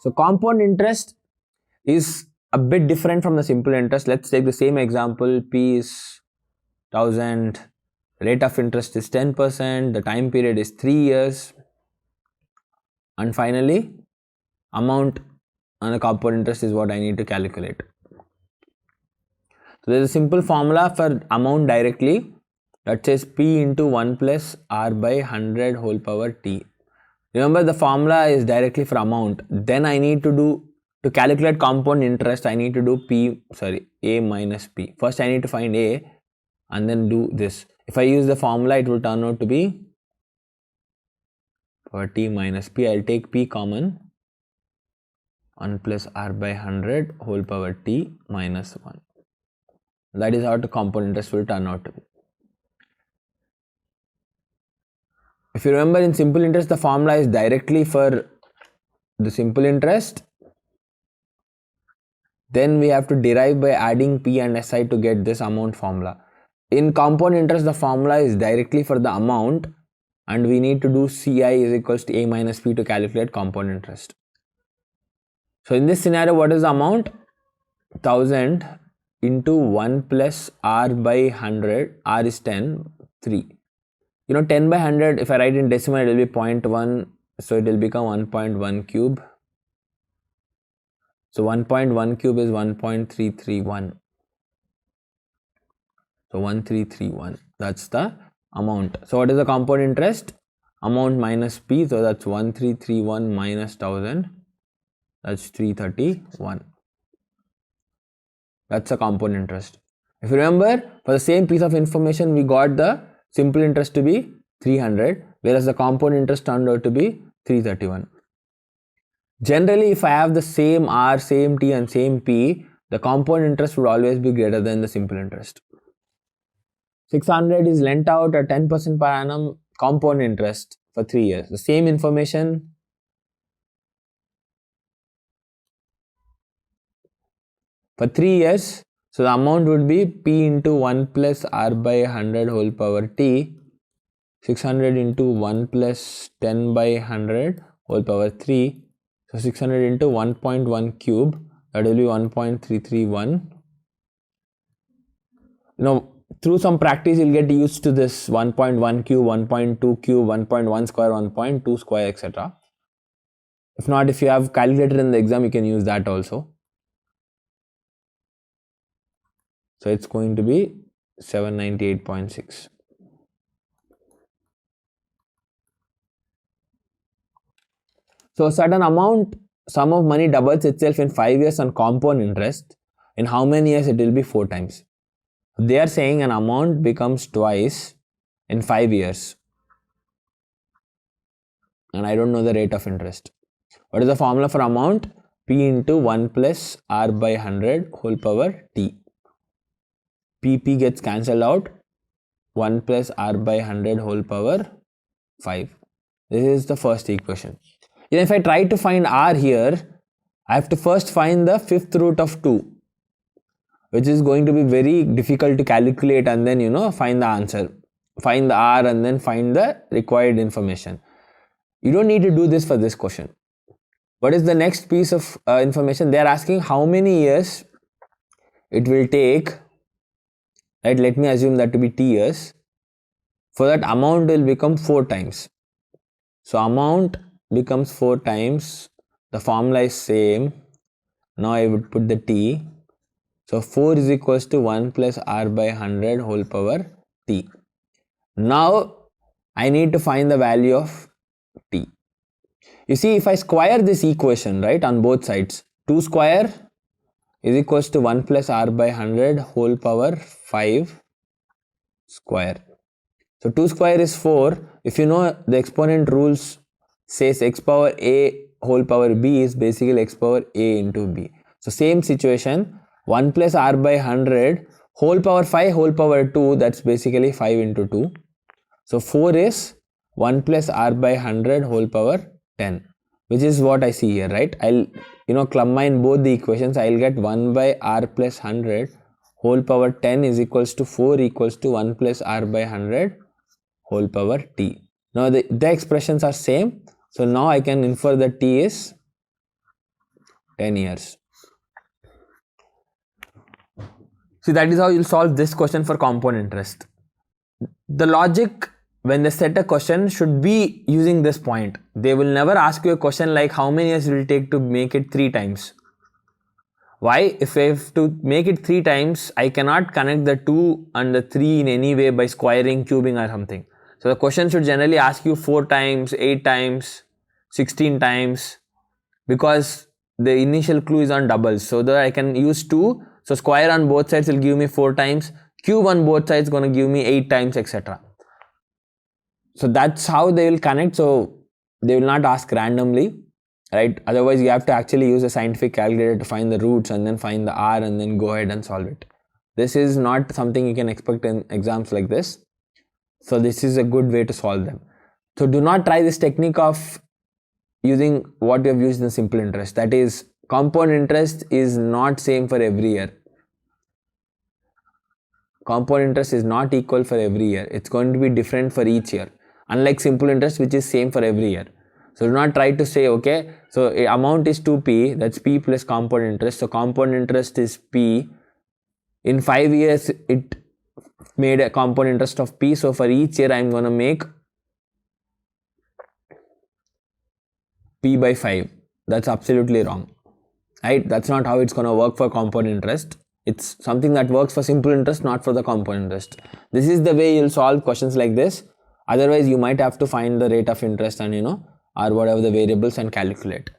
So compound interest is a bit different from the simple interest. Let's take the same example. P is 1000, rate of interest is 10%, the time period is 3 years, and finally amount on the compound interest is what I need to calculate. So there is a simple formula for amount directly that says P into 1 plus R by 100 whole power T. Remember, the formula is directly for amount. Then I need to calculate compound interest, I need to do A minus P. First I need to find A and then do this. If I use the formula, it will turn out to be for T minus P. I'll take P common, 1 plus R by 100 whole power T minus 1. That is how the compound interest will turn out to be. If you remember, in simple interest, the formula is directly for the simple interest. Then we have to derive by adding P and SI to get this amount formula. In compound interest, the formula is directly for the amount, and we need to do CI is equals to A minus P to calculate compound interest. So in this scenario, what is the amount? 1000 into 1 plus R by 100, R is 10, 3. 10 by 100, if I write in decimal, it will be 0.1, so it will become 1.1 cube. So 1.1 cube is 1.331. So 1331, that's the amount. So what is the compound interest? Amount minus P, so that's 1331 minus 1000, that's 331. That's the compound interest. If you remember, for the same piece of information, we got the simple interest to be 300, whereas the compound interest turned out to be 331. Generally, if I have the same R, same T and same P, the compound interest would always be greater than the simple interest. 600 is lent out at 10% per annum compound interest for 3 years. The same information. For 3 years, so the amount would be P into 1 plus R by 100 whole power T, 600 into 1 plus 10 by 100 whole power 3, so 600 into 1.1 cube, that will be 1.331. Through some practice, you'll get used to this 1.1 cube, 1.2 cube, 1.1 square, 1.2 square, etc. If not, if you have calculator in the exam, you can use that also. So it's going to be 798.6. So a certain amount, sum of money doubles itself in 5 years on compound interest. In how many years? It will be 4 times. They are saying an amount becomes twice in 5 years. And I don't know the rate of interest. What is the formula for amount? P into 1 plus R by 100 whole power T. PP gets cancelled out. 1 plus R by 100 whole power 5. This is the first equation. If I try to find R here, I have to first find the fifth root of 2, which is going to be very difficult to calculate, and then find the answer. Find the R and then find the required information. You don't need to do this for this question. What is the next piece of information? They are asking how many years it will take. Right, let me assume that to be T years. For that, amount will become 4 times. So amount becomes 4 times. The formula is same. Now I would put the T. So 4 is equals to 1 plus R by 100 whole power T. Now I need to find the value of T. You see, if I square this equation, right, on both sides, 2 square is equals to 1 plus R by 100 whole power 5 square. So 2 square is 4. If you know the exponent rules says x power a whole power b is basically x power a into b. So same situation, 1 plus R by 100 whole power 5 whole power 2, that's basically 5 into 2. So 4 is 1 plus R by 100 whole power 10, which is what I see here, right? I'll combine both the equations. I'll get 1 by R plus 100 whole power 10 is equals to 4 equals to 1 plus R by 100 whole power t. Now the expressions are same. So now I can infer that t is 10 years. See, that is how you'll solve this question for compound interest. The logic when they set a question should be using this point. They will never ask you a question like how many years will it take to make it 3 times. Why? If I have to make it 3 times, I cannot connect the 2 and the 3 in any way by squaring, cubing or something. So the question should generally ask you 4 times, 8 times, 16 times, because the initial clue is on doubles. So that I can use 2. So square on both sides will give me 4 times. Cube on both sides is going to give me 8 times, etc. So that's how they will connect. So they will not ask randomly, right? Otherwise you have to actually use a scientific calculator to find the roots and then find the R and then go ahead and solve it. This is not something you can expect in exams like this. So this is a good way to solve them. So do not try this technique of using what you have used in simple interest. That is, compound interest is not same for every year. Compound interest is not equal for every year. It's going to be different for each year. Unlike simple interest, which is same for every year. So do not try to say, okay, so amount is 2p, that's p plus compound interest. So compound interest is p. In 5 years, it made a compound interest of p. So for each year, I'm going to make p by 5. That's absolutely wrong, right? That's not how it's going to work for compound interest. It's something that works for simple interest, not for the compound interest. This is the way you'll solve questions like this. Otherwise, you might have to find the rate of interest and or whatever the variables and calculate.